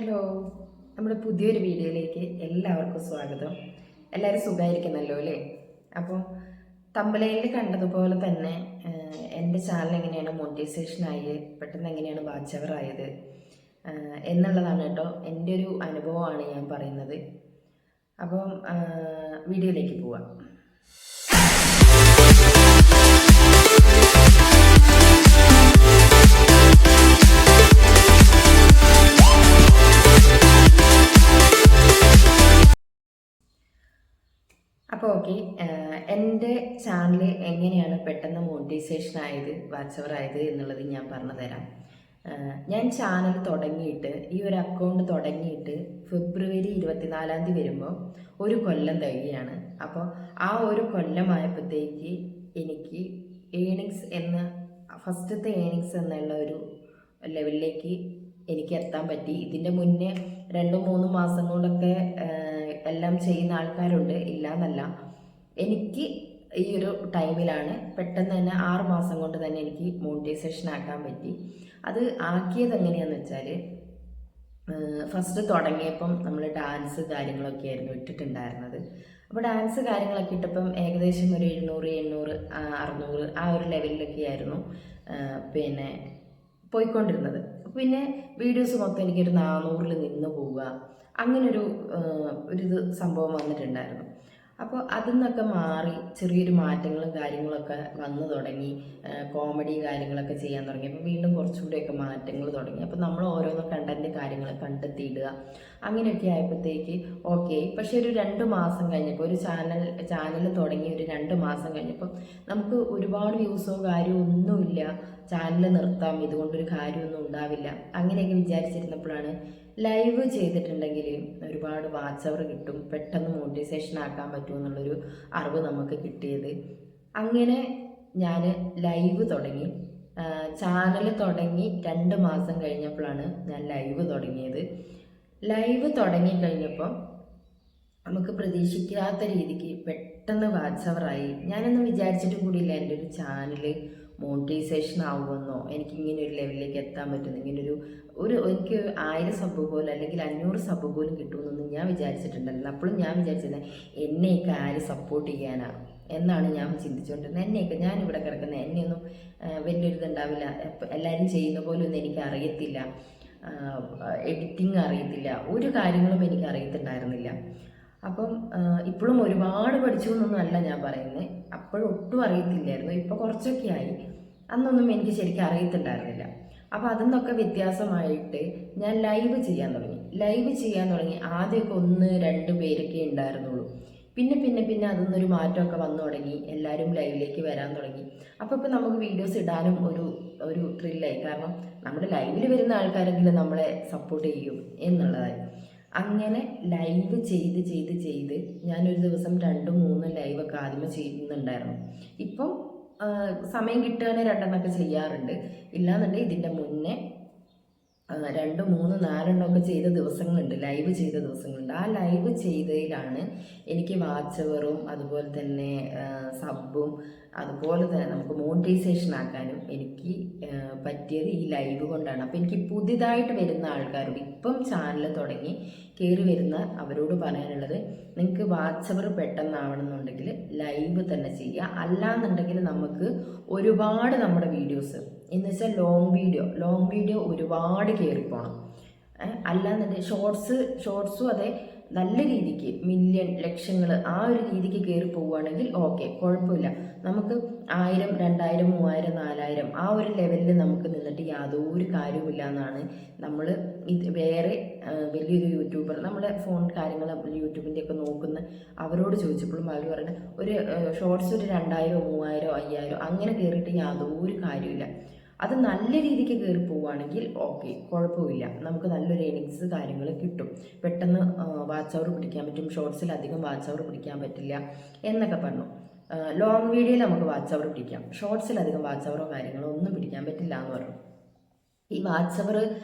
Hello, നമ്മുടെ പുതിയൊരു വീഡിയോയിലേക്ക് എല്ലാവർക്കും സ്വാഗതം. എല്ലാവരും സുഖമായിരിക്കുന്നല്ലോ അല്ലേ? അപ്പോൾ തമ്പലയിൽ കണ്ടതുപോലെ തന്നെ എൻ്റെ ചാനൽ എങ്ങനെയാണ് മോണിറ്റൈസേഷനായി പെട്ടെന്ന് എങ്ങനെയാണ് വാച്ച് അവർ ആയത് എന്നുള്ളതാണ് കേട്ടോ. എൻ്റെ ഒരു അനുഭവമാണ് ഞാൻ പറയുന്നത്. അപ്പം വീഡിയോയിലേക്ക് പോവാം. അപ്പോൾ ഓക്കെ, എൻ്റെ ചാനൽ എങ്ങനെയാണ് പെട്ടെന്ന് മോണിറ്റൈസേഷൻ ആയത്, വാച്ച് അവർ ആയത് എന്നുള്ളത് ഞാൻ പറഞ്ഞു തരാം. ഞാൻ ചാനൽ തുടങ്ങിയിട്ട് ഈ ഒരു അക്കൗണ്ട് തുടങ്ങിയിട്ട് ഫെബ്രുവരി 24 വരുമ്പോൾ ഒരു കൊല്ലം തികയാണ്. അപ്പോൾ ആ ഒരു കൊല്ലമായപ്പോഴത്തേക്ക് എനിക്ക് ഏണിങ്സ് എന്ന ഫസ്റ്റത്തെ ഏണിങ്സ് എന്നുള്ള ഒരു ലെവലിലേക്ക് എനിക്ക് എത്താൻ പറ്റി. ഇതിൻ്റെ മുന്നേ 2-3 മാസം കൊണ്ടൊക്കെ എല്ലാം ചെയ്യുന്ന ആൾക്കാരുണ്ട്, ഇല്ല എന്നല്ല. എനിക്ക് ഈ ഒരു ടൈമിലാണ് പെട്ടെന്ന് തന്നെ 6 മാസം കൊണ്ട് തന്നെ എനിക്ക് മോണിറ്റൈസേഷൻ ആക്കാൻ പറ്റി. അത് ആക്കിയത് എങ്ങനെയാണെന്ന് വെച്ചാൽ, ഫസ്റ്റ് തുടങ്ങിയപ്പം നമ്മൾ ഡാൻസ് കാര്യങ്ങളൊക്കെ ആയിരുന്നു ഇട്ടിട്ടുണ്ടായിരുന്നത്. അപ്പോൾ ഡാൻസ് കാര്യങ്ങളൊക്കെ ഇട്ടപ്പം ഏകദേശം ഒരു 700, 800, 600 ആ ഒരു ലെവലിലൊക്കെ ആയിരുന്നു പിന്നെ പോയിക്കൊണ്ടിരുന്നത്. പിന്നെ വീഡിയോസ് മൊത്തം എനിക്കൊരു 400-ൽ നിന്ന് പോവുക, അങ്ങനൊരു സംഭവം വന്നിട്ടുണ്ടായിരുന്നു. അപ്പോൾ അതിൽ നിന്നൊക്കെ മാറി ചെറിയൊരു മാറ്റങ്ങളും കാര്യങ്ങളൊക്കെ വന്നു തുടങ്ങി. കോമഡി കാര്യങ്ങളൊക്കെ ചെയ്യാൻ തുടങ്ങി. അപ്പോൾ വീണ്ടും കുറച്ചുകൂടിയൊക്കെ മാറ്റങ്ങൾ തുടങ്ങി. അപ്പോൾ നമ്മൾ ഓരോന്ന് കണ്ടന്റ് കാര്യങ്ങൾ കണ്ടെത്തിയിടുക, അങ്ങനെയൊക്കെ ആയപ്പോഴത്തേക്ക് ഓക്കെ. പക്ഷെ ഒരു 2 മാസം കഴിഞ്ഞപ്പോൾ, ഒരു ചാനൽ തുടങ്ങി ഒരു 2 മാസം കഴിഞ്ഞപ്പോൾ നമുക്ക് ഒരുപാട് വ്യൂസോ കാര്യമോ ഒന്നുമില്ല, ചാനൽ നിർത്താം, ഇതുകൊണ്ടൊരു കാര്യമൊന്നും ഉണ്ടാവില്ല, അങ്ങനെയൊക്കെ വിചാരിച്ചിരുന്നപ്പോഴാണ് ലൈവ് ചെയ്തിട്ടുണ്ടെങ്കിൽ ഒരുപാട് വാച്ച് അവർ കിട്ടും, പെട്ടെന്ന് മോണിറ്റൈസേഷൻ ആക്കാൻ പറ്റും എന്നുള്ളൊരു അറിവ് നമുക്ക് കിട്ടിയത്. അങ്ങനെ ഞാൻ ലൈവ് തുടങ്ങി. ചാനൽ തുടങ്ങി 2 മാസം കഴിഞ്ഞപ്പോഴാണ് ഞാൻ ലൈവ് തുടങ്ങിയത്. ലൈവ് തുടങ്ങിക്കഴിഞ്ഞപ്പോൾ നമുക്ക് പ്രതീക്ഷിക്കാത്ത രീതിക്ക് പെട്ടെന്ന് വാച്ച് അവറായി. ഞാനൊന്നും വിചാരിച്ചിട്ട് കൂടിയില്ല എൻ്റെ ഒരു ചാനൽ മോണിറ്റൈസേഷൻ ആവുമെന്നോ, എനിക്കിങ്ങനെ ഒരു ലെവലിലേക്ക് എത്താൻ പറ്റുന്നു, എനിക്ക് 1000 സബ് പോലും അല്ലെങ്കിൽ 500 സബ് പോലും കിട്ടുമെന്നൊന്നും ഞാൻ വിചാരിച്ചിട്ടുണ്ടല്ലോ. അപ്പോഴും ഞാൻ വിചാരിച്ചിരുന്നത് എന്നെയൊക്കെ ആര് സപ്പോർട്ട് ചെയ്യാനാ എന്നാണ് ഞാൻ ചിന്തിച്ചുകൊണ്ടിരുന്നത്. എന്നെയൊക്കെ ഞാനിവിടെ കിടക്കുന്നത്, എന്നെയൊന്നും വലിയൊരു ഇതുണ്ടാവില്ല, എല്ലാവരും ചെയ്യുന്ന പോലെ ഒന്നും എനിക്ക് അറിയത്തില്ല, എഡിറ്റിംഗ് അറിയത്തില്ല, ഒരു കാര്യങ്ങളും എനിക്ക് അറിയത്തുണ്ടായിരുന്നില്ല. അപ്പം ഇപ്പോഴും ഒരുപാട് പഠിച്ചു എന്നൊന്നും അല്ല ഞാൻ പറയുന്നത്, അപ്പോഴും ഒട്ടും അറിയത്തില്ലായിരുന്നു. ഇപ്പോൾ കുറച്ചൊക്കെ ആയി, അന്നൊന്നും എനിക്ക് ശരിക്കും അറിയത്തുണ്ടായിരുന്നില്ല. അപ്പോൾ അതിൽ നിന്നൊക്കെ വ്യത്യാസമായിട്ട് ഞാൻ ലൈവ് ചെയ്യാൻ തുടങ്ങി. ആദ്യമൊക്കെ 1-2 പേരൊക്കെ ഉണ്ടായിരുന്നുള്ളൂ. പിന്നെ പിന്നെ പിന്നെ അതിൽ മാറ്റമൊക്കെ വന്നു തുടങ്ങി, എല്ലാവരും ലൈവിലേക്ക് വരാൻ തുടങ്ങി. അപ്പോൾ ഇപ്പോൾ നമുക്ക് വീഡിയോസ് ഇടാനും ഒരു ത്രില്ലായി, കാരണം നമ്മുടെ ലൈവിൽ വരുന്ന ആൾക്കാരെങ്കിലും നമ്മളെ സപ്പോർട്ട് ചെയ്യും എന്നുള്ളതായി. അങ്ങനെ ലൈവ് ചെയ്ത് ഞാനൊരു ദിവസം 2-3 ലൈവൊക്കെ ആദ്യമേ ചെയ്യുന്നുണ്ടായിരുന്നു. ഇപ്പം സമയം കിട്ടുകയാണെങ്കിൽ 2 ചെയ്യാറുണ്ട്. ഇല്ലാന്നുണ്ടെങ്കിൽ ഇതിൻ്റെ മുന്നേ 2, 3, 4 ഒക്കെ ചെയ്ത ദിവസങ്ങളുണ്ട്, ലൈവ് ചെയ്ത ദിവസങ്ങളുണ്ട്. ആ ലൈവ് ചെയ്തതിലാണ് എനിക്ക് വാച്ചവറും അതുപോലെ തന്നെ സബും അതുപോലെ തന്നെ നമുക്ക് മോണിറ്റൈസേഷൻ ആക്കാനും എനിക്ക് പറ്റിയത് ഈ ലൈവ് കൊണ്ടാണ്. അപ്പോൾ എനിക്ക് പുതിയതായിട്ട് വരുന്ന ആൾക്കാരോട്, ഇപ്പം ചാനൽ തുടങ്ങി കയറി വരുന്ന അവരോട് പറയാനുള്ളത്, നിങ്ങൾക്ക് വാച്ചവർ പെട്ടെന്നാവണമെന്നുണ്ടെങ്കിൽ ലൈവ് തന്നെ ചെയ്യുക. അല്ലാന്നുണ്ടെങ്കിൽ നമുക്ക് ഒരുപാട് നമ്മുടെ വീഡിയോസ് എന്ന് വെച്ചാൽ ലോങ് വീഡിയോ ഒരുപാട് കയറിപ്പോണം. അല്ലാന്നുണ്ടെങ്കിൽ ഷോർട്സും അതെ, നല്ല രീതിക്ക് മില്യൺ ലക്ഷങ്ങൾ ആ ഒരു രീതിക്ക് കയറി പോവുകയാണെങ്കിൽ ഓക്കെ, കുഴപ്പമില്ല. നമുക്ക് 1000, 2000, 3000, 4000 ആ ഒരു ലെവലിൽ നമുക്ക് നിന്നിട്ട് യാതൊരു കാര്യവുമില്ല എന്നാണ് നമ്മൾ വേറെ വലിയൊരു യൂട്യൂബർ, നമ്മുടെ ഫോൺ കാര്യങ്ങൾ യൂട്യൂബിൻ്റെ ഒക്കെ നോക്കുന്ന അവരോട് ചോദിച്ചപ്പോഴും അവർ പറയുന്നത്, ഒരു ഷോർട്സ് ഒരു 2000, 3000, 5000 അങ്ങനെ കയറിയിട്ട് യാതൊരു കാര്യമില്ല. അത് നല്ല രീതിക്ക് കയറി പോവുകയാണെങ്കിൽ ഓക്കെ, കുഴപ്പമില്ല, നമുക്ക് നല്ലൊരു ഏണിങ്സ് കാര്യങ്ങൾ കിട്ടും, പെട്ടെന്ന് വാച്ച് അവർ പിടിക്കാൻ പറ്റും, ഷോർട്സിൽ അധികം വാച്ച് അവർ പിടിക്കാൻ പറ്റില്ല എന്നൊക്കെ പറഞ്ഞു. ലോങ് വീഡിയോയിൽ നമുക്ക് വാച്ച് അവർ പിടിക്കാം, ഷോർട്സിൽ അധികം വാച്ച് അവറോ കാര്യങ്ങളോ ഒന്നും പിടിക്കാൻ പറ്റില്ല എന്ന് പറഞ്ഞു. ഈ വാച്ച് അവർ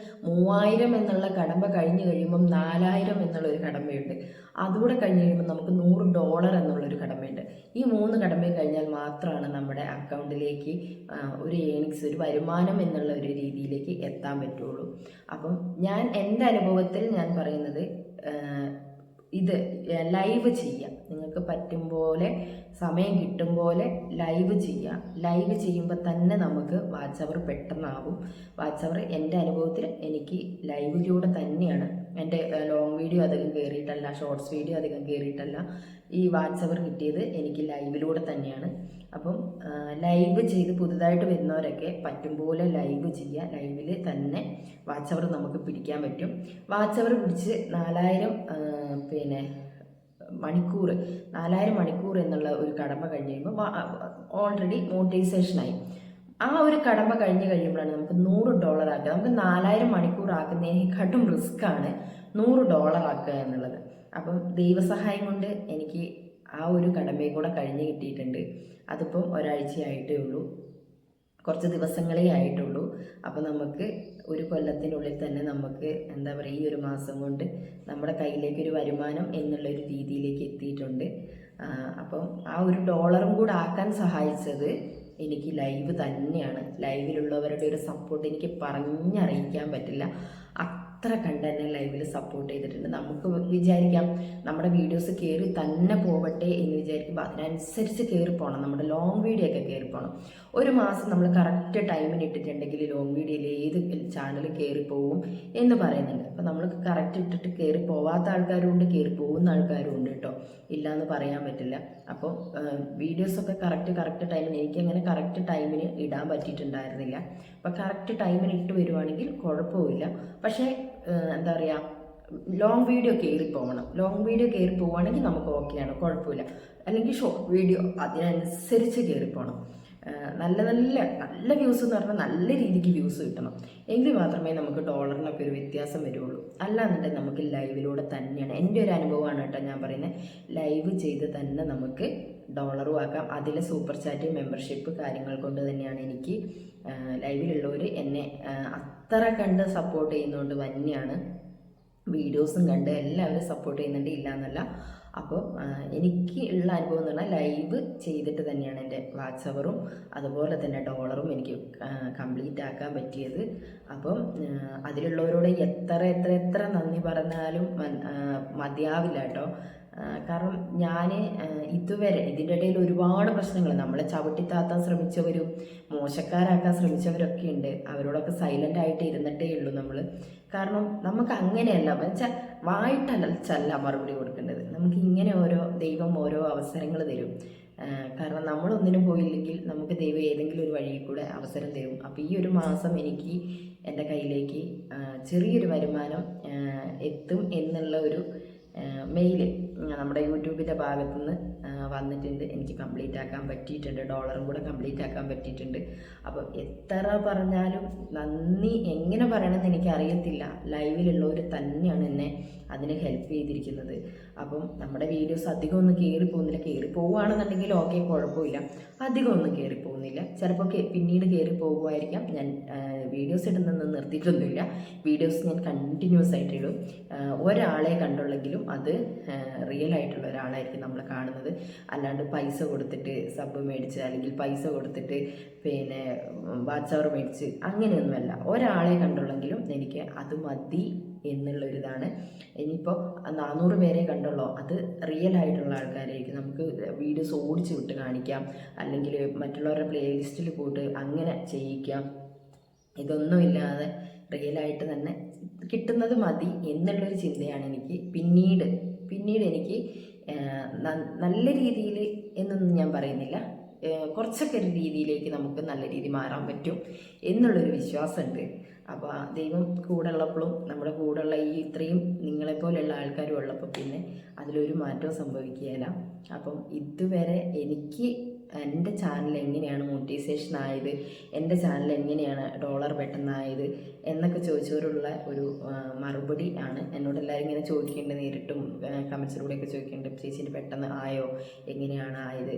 3000 എന്നുള്ള കടമ്പ കഴിഞ്ഞ് കഴിയുമ്പം 4000 എന്നുള്ളൊരു കടമ്പയുണ്ട്. അതുകൂടെ കഴിഞ്ഞ് കഴിയുമ്പോൾ നമുക്ക് $100 എന്നുള്ളൊരു കടമ്പയുണ്ട്. ഈ 3 കടമ്പയും കഴിഞ്ഞാൽ മാത്രമാണ് നമ്മുടെ അക്കൗണ്ടിലേക്ക് ഒരു ഏണിങ്സ്, ഒരു വരുമാനം എന്നുള്ള ഒരു രീതിയിലേക്ക് എത്താൻ പറ്റുള്ളൂ. അപ്പം എൻ്റെ അനുഭവത്തിൽ ഞാൻ പറയുന്നത്, ഇത് ലൈവ് ചെയ്യാം. നിങ്ങൾക്ക് പറ്റും പോലെ, സമയം കിട്ടും പോലെ ലൈവ് ചെയ്യാം. ലൈവ് ചെയ്യുമ്പോൾ തന്നെ നമുക്ക് വാച്ച് അവർ പെട്ടെന്നാവും. വാച്ച് അവർ എൻ്റെ അനുഭവത്തിൽ എനിക്ക് ലൈവിലൂടെ തന്നെയാണ്. എൻ്റെ ലോങ് വീഡിയോ അധികം കയറിയിട്ടല്ല, ഷോർട്സ് വീഡിയോ അധികം കയറിയിട്ടല്ല. ഈ വാച്ച് അവർ കിട്ടിയത് എനിക്ക് ലൈവിലൂടെ തന്നെയാണ്. അപ്പം ലൈവ് ചെയ്ത് പുതുതായിട്ട് വരുന്നവരൊക്കെ പറ്റും പോലെ ലൈവ് ചെയ്യുക. ലൈവിൽ തന്നെ വാച്ച് അവർ നമുക്ക് പിടിക്കാൻ പറ്റും. വാച്ച് അവർ പിടിച്ച് 4000 മണിക്കൂർ 4000 മണിക്കൂർ എന്നുള്ള ഒരു കടമ്പ കഴിഞ്ഞ് കഴിയുമ്പോൾ ഓൾറെഡി മോണിറ്റൈസേഷനായി. ആ ഒരു കടമ്പ കഴിഞ്ഞ് കഴിയുമ്പോഴാണ് നമുക്ക് $100 ആക്കുക. നമുക്ക് 4000 മണിക്കൂർ ആക്കുന്നതിനെക്കാട്ടും റിസ്ക്കാണ് $100 ആക്കുക എന്നുള്ളത്. അപ്പം ദൈവസഹായം കൊണ്ട് എനിക്ക് ആ ഒരു കടമ്പയും കൂടെ കഴിഞ്ഞ് കിട്ടിയിട്ടുണ്ട്. അതിപ്പം ഒരാഴ്ചയായിട്ടേ ഉള്ളൂ, കുറച്ച് ദിവസങ്ങളേ ആയിട്ടുള്ളൂ. അപ്പോൾ നമുക്ക് ഒരു കൊല്ലത്തിനുള്ളിൽ തന്നെ നമുക്ക് എന്താ പറയുക, ഈ ഒരു മാസം കൊണ്ട് നമ്മുടെ കയ്യിലേക്കൊരു വരുമാനം എന്നുള്ളൊരു രീതിയിലേക്ക് എത്തിയിട്ടുണ്ട്. അപ്പം ആ ഒരു ഡോളറും കൂടെ ആക്കാൻ സഹായിച്ചത് എനിക്ക് ലൈവ് തന്നെയാണ്. ലൈവിലുള്ളവരുടെ ഒരു സപ്പോർട്ട് എനിക്ക് പറഞ്ഞറിയിക്കാൻ പറ്റില്ല. അത്ര കണ്ട് തന്നെ ലൈവിൽ സപ്പോർട്ട് ചെയ്തിട്ടുണ്ട്. നമുക്ക് വിചാരിക്കാം നമ്മുടെ വീഡിയോസ് കയറി തന്നെ പോവട്ടെ എന്ന് വിചാരിക്കുമ്പോൾ അതിനനുസരിച്ച് കയറി പോകണം. നമ്മുടെ ലോങ് വീഡിയോ ഒക്കെ കയറി പോകണം. ഒരു മാസം നമ്മൾ കറക്റ്റ് ടൈമിന് ഇട്ടിട്ടുണ്ടെങ്കിൽ ലോങ് വീഡിയോയിൽ ഏത് ചാനൽ കയറി പോവും എന്ന് പറയുന്നുണ്ട്. അപ്പോൾ നമ്മൾ കറക്റ്റ് ഇട്ടിട്ട് കയറി പോവാത്ത ആൾക്കാരും ഉണ്ട്, കയറി പോകുന്ന ആൾക്കാരും ഉണ്ട് കേട്ടോ, ഇല്ല എന്ന് പറയാൻ പറ്റില്ല. അപ്പോൾ വീഡിയോസൊക്കെ കറക്റ്റ് ടൈമിന്, എനിക്കങ്ങനെ കറക്റ്റ് ടൈമിന് ഇടാൻ പറ്റിയിട്ടുണ്ടായിരുന്നില്ല. അപ്പോൾ കറക്റ്റ് ടൈമിന് ഇട്ട് വരുവാണെങ്കിൽ കുഴപ്പമില്ല. പക്ഷേ എന്താ പറയുക, ലോങ് വീഡിയോ കയറി പോകണം. ലോങ് വീഡിയോ കയറി പോവുകയാണെങ്കിൽ നമുക്ക് ഓക്കെയാണ്, കുഴപ്പമില്ല. അല്ലെങ്കിൽ ഷോർട്ട് വീഡിയോ അതിനനുസരിച്ച് കയറി പോകണം. നല്ല വ്യൂസ് എന്ന് പറഞ്ഞാൽ നല്ല രീതിക്ക് വ്യൂസ് കിട്ടണം. എങ്കിൽ മാത്രമേ നമുക്ക് ഡോളറിനൊക്കെ ഒരു വ്യത്യാസം വരുള്ളൂ. അല്ലാന്നുണ്ടെങ്കിൽ നമുക്ക് ലൈവിലൂടെ തന്നെയാണ്, എൻ്റെ ഒരു അനുഭവമാണ് കേട്ടോ ഞാൻ പറയുന്നത്. ലൈവ് ചെയ്ത് തന്നെ നമുക്ക് ഡോളറും ആക്കാം. അതിൽ സൂപ്പർ ചാറ്റ്, മെമ്പർഷിപ്പ് കാര്യങ്ങൾ കൊണ്ട് തന്നെയാണ് എനിക്ക് ലൈവിലുള്ളവർ എന്നെ അത്ര കണ്ട് സപ്പോർട്ട് ചെയ്യുന്നതുകൊണ്ട് തന്നെയാണ്. വീഡിയോസും കണ്ട് എല്ലാവരും സപ്പോർട്ട് ചെയ്യുന്നുണ്ട്, ഇല്ല എന്നല്ല. അപ്പോൾ എനിക്ക് ഉള്ള അനുഭവം എന്ന് പറഞ്ഞാൽ ലൈവ് ചെയ്തിട്ട് തന്നെയാണ് എൻ്റെ വാച്ച് അവറും അതുപോലെ തന്നെ ഡോളറും എനിക്ക് കംപ്ലീറ്റ് ആക്കാൻ പറ്റിയത്. അപ്പം അതിലുള്ളവരോട് എത്ര നന്ദി പറഞ്ഞാലും മതിയാവില്ല കേട്ടോ. കാരണം ഞാൻ ഇതുവരെ ഇതിൻ്റെ ഇടയിൽ ഒരുപാട് പ്രശ്നങ്ങൾ, നമ്മളെ ചവിട്ടിത്താത്താൻ ശ്രമിച്ചവരും മോശക്കാരാക്കാൻ ശ്രമിച്ചവരൊക്കെ ഉണ്ട്. അവരോടൊക്കെ സൈലൻ്റ് ആയിട്ട് ഇരുന്നിട്ടേ ഉള്ളൂ നമ്മൾ. കാരണം നമുക്ക് അങ്ങനെയല്ല വെച്ചാൽ വായിട്ടല്ല മറുപടി കൊടുക്കേണ്ടത്. നമുക്ക് ഇങ്ങനെ ദൈവം ഓരോ അവസരങ്ങൾ തരും. കാരണം നമ്മളൊന്നിനും പോയില്ലെങ്കിൽ നമുക്ക് ദൈവം ഏതെങ്കിലും ഒരു വഴിയിൽ കൂടെ അവസരം തരും. അപ്പോൾ ഈ ഒരു മാസം എനിക്ക് എൻ്റെ കയ്യിലേക്ക് ചെറിയൊരു വരുമാനം എത്തും എന്നുള്ള ഒരു മെയിൽ നമ്മുടെ യൂട്യൂബിൻ്റെ ഭാഗത്തുനിന്ന് വന്നിട്ടുണ്ട്. എനിക്ക് കംപ്ലീറ്റ് ആക്കാൻ പറ്റിയിട്ടുണ്ട്, ഡോളറും കൂടെ കംപ്ലീറ്റ് ആക്കാൻ പറ്റിയിട്ടുണ്ട്. അപ്പം എത്ര പറഞ്ഞാലും നന്ദി എങ്ങനെ പറയണമെന്ന് എനിക്കറിയത്തില്ല. ലൈവിലുള്ളവർ തന്നെയാണ് എന്നെ അതിന് ഹെൽപ്പ് ചെയ്തിരിക്കുന്നത്. അപ്പം നമ്മുടെ വീഡിയോസ് അധികം ഒന്നും കയറി പോകുന്നില്ല. കയറി പോവുകയാണെന്നുണ്ടെങ്കിൽ ഓക്കെ, കുഴപ്പമില്ല. അധികം ഒന്നും കയറി പോകുന്നില്ല. ചിലപ്പോൾ പിന്നീട് കയറി പോകുമായിരിക്കാം. ഞാൻ വീഡിയോസ് ഇടുന്നത് നിർത്തിയിട്ടൊന്നുമില്ല. വീഡിയോസ് ഞാൻ കണ്ടിന്യൂസ് ആയിട്ട് ഇടും. ഒരാളെ കണ്ടുള്ളെങ്കിലും അത് റിയൽ ആയിട്ടുള്ള ഒരാളായിരിക്കും നമ്മൾ കാണുന്നത്. അല്ലാണ്ട് പൈസ കൊടുത്തിട്ട് സബ് മേടിച്ച് അല്ലെങ്കിൽ പൈസ കൊടുത്തിട്ട് വാച്ച് അവർ മേടിച്ച് അങ്ങനെയൊന്നുമല്ല. ഒരാളെ കണ്ടുള്ളെങ്കിലും എനിക്ക് അത് മതി എന്നുള്ളൊരിതാണ്. ഇനിയിപ്പോൾ 400 പേരെ കണ്ടുള്ളൂ, അത് റിയൽ ആയിട്ടുള്ള ആൾക്കാരായിരിക്കും. നമുക്ക് വീഡിയോസ് ഓടിച്ച് വിട്ട് കാണിക്കാം, അല്ലെങ്കിൽ മറ്റുള്ളവരുടെ പ്ലേലിസ്റ്റിൽ പോയിട്ട് അങ്ങനെ ചെയ്യിക്കാം. ഇതൊന്നുമില്ലാതെ റിയലായിട്ട് തന്നെ കിട്ടുന്നത് മതി എന്നുള്ളൊരു ചിന്തയാണ് എനിക്ക്. പിന്നീട് എനിക്ക് നല്ല രീതിയിൽ എന്നൊന്നും ഞാൻ പറയുന്നില്ല, കുറച്ചൊക്കെ ഒരു രീതിയിലേക്ക് നമുക്ക് നല്ല രീതി മാറാൻ പറ്റും എന്നുള്ളൊരു വിശ്വാസമുണ്ട്. അപ്പോൾ ദൈവം കൂടെ ഉള്ളപ്പോഴും നമ്മുടെ കൂടെയുള്ള ഈ ഇത്രയും നിങ്ങളെപ്പോലെയുള്ള ആൾക്കാരും ഉള്ളപ്പോൾ പിന്നെ അതിലൊരു മാറ്റവും സംഭവിക്കുകയില്ല. അപ്പം ഇതുവരെ എനിക്ക് എൻ്റെ ചാനൽ എങ്ങനെയാണ് മോണിറ്റൈസേഷൻ ആയത്, എൻ്റെ ചാനൽ എങ്ങനെയാണ് ഡോളർ പെട്ടെന്നായത് എന്നൊക്കെ ചോദിച്ചവരുള്ള ഒരു മറുപടി ആണ്. എന്നോട് എല്ലാവരും ഇങ്ങനെ ചോദിക്കേണ്ടത്, നേരിട്ടും കമൻസിലൂടെയൊക്കെ ചോദിക്കേണ്ടത്, ചേച്ചീൻ്റെ പെട്ടെന്ന് ആയോ, എങ്ങനെയാണ് ആയത്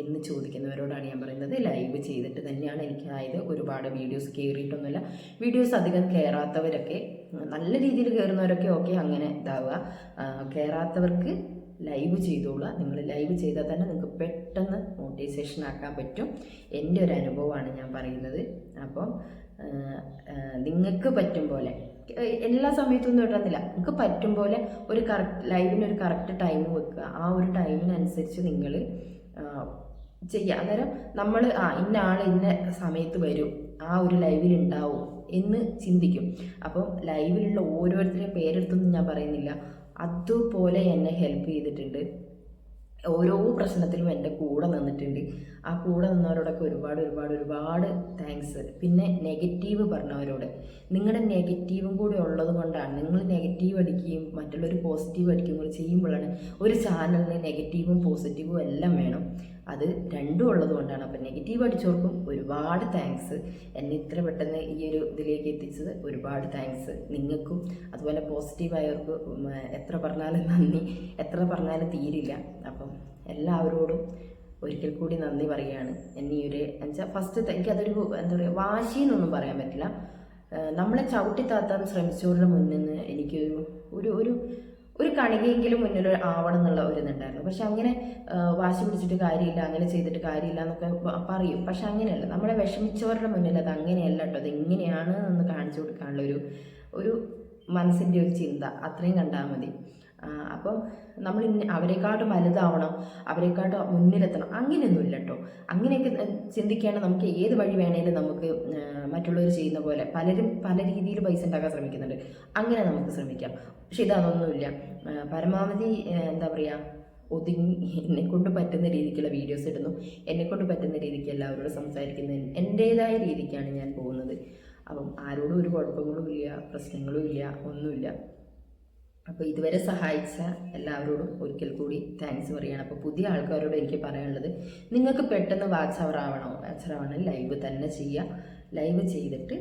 എന്ന് ചോദിക്കുന്നവരോടാണ് ഞാൻ പറയുന്നത്, ലൈവ് ചെയ്തിട്ട് തന്നെയാണ് എനിക്ക് ആയത്. ഒരുപാട് വീഡിയോസ് കയറിയിട്ടൊന്നുമില്ല. വീഡിയോസ് അധികം കയറാത്തവരൊക്കെ, നല്ല രീതിയിൽ കയറുന്നവരൊക്കെ ഓക്കെ അങ്ങനെ ഇതാവുക, കയറാത്തവർക്ക് ലൈവ് ചെയ്തോളുക. നിങ്ങൾ ലൈവ് ചെയ്താൽ തന്നെ നിങ്ങൾക്ക് പെട്ടെന്ന് മോണിറ്റൈസേഷൻ ആക്കാൻ പറ്റും. എൻ്റെ ഒരു അനുഭവമാണ് ഞാൻ പറയുന്നത്. അപ്പം നിങ്ങൾക്ക് പറ്റും പോലെ, എല്ലാ സമയത്തൊന്നും ഇടുന്നില്ല, നിങ്ങൾക്ക് പറ്റും പോലെ ഒരു ലൈവിനൊരു കറക്റ്റ് ടൈം വെക്കുക. ആ ഒരു ടൈമിനനുസരിച്ച് നിങ്ങൾ ചെയ്യുക. അന്നേരം നമ്മൾ ഇന്ന ആൾ ഇന്ന സമയത്ത് വരും, ആ ഒരു ലൈവിൽ ഉണ്ടാവും എന്ന് ചിന്തിക്കും. അപ്പം ലൈവിലുള്ള ഓരോരുത്തരെയും പേരെടുത്തൊന്നും ഞാൻ പറയുന്നില്ല, അതുപോലെ എന്നെ ഹെൽപ്പ് ചെയ്തിട്ടുണ്ട്. ഓരോ പ്രശ്നത്തിലും എൻ്റെ കൂടെ നിന്നിട്ടുണ്ട്. ആ കൂടെ നിന്നവരോടൊക്കെ ഒരുപാട് ഒരുപാട് ഒരുപാട് താങ്ക്സ്. പിന്നെ നെഗറ്റീവ് പറഞ്ഞവരോട്, നിങ്ങളുടെ നെഗറ്റീവും കൂടി ഉള്ളത് കൊണ്ടാണ്, നിങ്ങൾ നെഗറ്റീവ് അടിക്കുകയും മറ്റുള്ളവർ പോസിറ്റീവ് അടിക്കുകയും കൂടി ചെയ്യുമ്പോഴാണ് ഒരു ചാനലിന് നെഗറ്റീവും പോസിറ്റീവും എല്ലാം വേണം. അത് രണ്ടും ഉള്ളത് കൊണ്ടാണ്. അപ്പം നെഗറ്റീവ് അടിച്ചവർക്കും ഒരുപാട് താങ്ക്സ്. എന്നെ ഇത്ര പെട്ടെന്ന് ഈ ഒരു ഇതിലേക്ക് എത്തിച്ചത് ഒരുപാട് താങ്ക്സ് നിങ്ങൾക്കും. അതുപോലെ പോസിറ്റീവായവർക്ക് എത്ര പറഞ്ഞാലും നന്ദി, എത്ര പറഞ്ഞാലും തീരില്ല. അപ്പം എല്ലാവരോടും ഒരിക്കൽ കൂടി നന്ദി പറയുകയാണ്. എന്നെ ഈ ഒരു എന്നുവെച്ചാൽ ഫസ്റ്റ് എനിക്കതൊരു എന്താ പറയുക, വാശിന്നൊന്നും പറയാൻ പറ്റില്ല. നമ്മളെ ചവിട്ടിത്താത്താൻ ശ്രമിച്ചവരുടെ മുന്നിൽ നിന്ന് എനിക്കൊരു ഒരു ഒരു ഒരു കണികയെങ്കിലും മുന്നിൽ ആവണം എന്നുള്ള ഒരു ഇതുണ്ടായിരുന്നു. പക്ഷെ അങ്ങനെ വാശി പിടിച്ചിട്ട് കാര്യമില്ല, അങ്ങനെ ചെയ്തിട്ട് കാര്യമില്ല എന്നൊക്കെ പറയും. പക്ഷെ അങ്ങനെയല്ല, നമ്മളെ വിഷമിച്ചവരുടെ മുന്നിൽ അത് അങ്ങനെയല്ല കേട്ടോ, അത് എങ്ങനെയാണ് എന്ന് കാണിച്ചു കൊടുക്കാനുള്ള ഒരു മനസ്സിൻ്റെ ഒരു ചിന്ത അത്രയും കണ്ടാൽ മതി. അപ്പം നമ്മൾ അവരെക്കാട്ടും വലുതാവണം, അവരെക്കാട്ടും മുന്നിലെത്തണം, അങ്ങനെയൊന്നുമില്ല കേട്ടോ. അങ്ങനെയൊക്കെ ചിന്തിക്കുകയാണെങ്കിൽ നമുക്ക് ഏത് വഴി വേണേലും നമുക്ക് മറ്റുള്ളവർ ചെയ്യുന്ന പോലെ പലരും പല രീതിയിൽ പൈസ ഉണ്ടാക്കാൻ ശ്രമിക്കുന്നുണ്ട്, അങ്ങനെ നമുക്ക് ശ്രമിക്കാം. പക്ഷെ ഇതൊന്നുമില്ല. പരമാവധി എന്താ പറയുക, ഒതുങ്ങി എന്നെക്കൊണ്ട് പറ്റുന്ന രീതിക്കുള്ള വീഡിയോസ് ഇടുന്നു, എന്നെക്കൊണ്ട് പറ്റുന്ന രീതിക്ക് എല്ലാവരോടും സംസാരിക്കുന്നതിന് എൻ്റേതായ രീതിക്കാണ് ഞാൻ പോകുന്നത്. അപ്പം ആരോടും ഒരു കുഴപ്പങ്ങളും ഇല്ല, പ്രശ്നങ്ങളും ഇല്ല, ഒന്നുമില്ല. അപ്പോൾ ഇതുവരെ സഹായിച്ച എല്ലാവരോടും ഒരിക്കൽ കൂടി താങ്ക്സ് പറയുകയാണ്. അപ്പോൾ പുതിയ ആൾക്കാരോട് എനിക്ക് പറയാനുള്ളത്, നിങ്ങൾക്ക് പെട്ടെന്ന് വാച്ച് അവർ ആവണം, ലൈവ് തന്നെ ചെയ്യുക. ലൈവ് ചെയ്തിട്ട്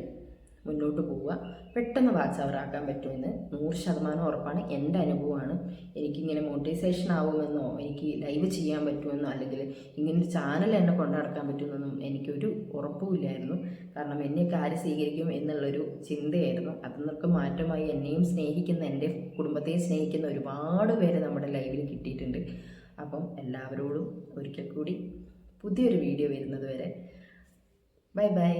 മുന്നോട്ട് പോവുക. പെട്ടെന്ന് വാച്ച് അവർ ആക്കാൻ പറ്റുമെന്ന് 100% ഉറപ്പാണ്. എൻ്റെ അനുഭവമാണ്. എനിക്കിങ്ങനെ മോണിറ്റൈസേഷൻ ആവുമെന്നോ എനിക്ക് ലൈവ് ചെയ്യാൻ പറ്റുമെന്നോ അല്ലെങ്കിൽ ഇങ്ങനൊരു ചാനൽ എന്നെ കൊണ്ടു നടക്കാൻ പറ്റുമെന്നൊന്നും എനിക്കൊരു ഉറപ്പുമില്ലായിരുന്നു. കാരണം എന്നെയൊക്കെ ആര് സ്വീകരിക്കും എന്നുള്ളൊരു ചിന്തയായിരുന്നു. അതിനൊക്കെ മാറ്റമായി എന്നെയും സ്നേഹിക്കുന്ന, എൻ്റെ കുടുംബത്തെയും സ്നേഹിക്കുന്ന ഒരുപാട് പേര് നമ്മുടെ ലൈവിൽ കിട്ടിയിട്ടുണ്ട്. അപ്പം എല്ലാവരോടും ഒരിക്കൽ കൂടി പുതിയൊരു വീഡിയോ വരുന്നത് വരെ ബൈ ബൈ.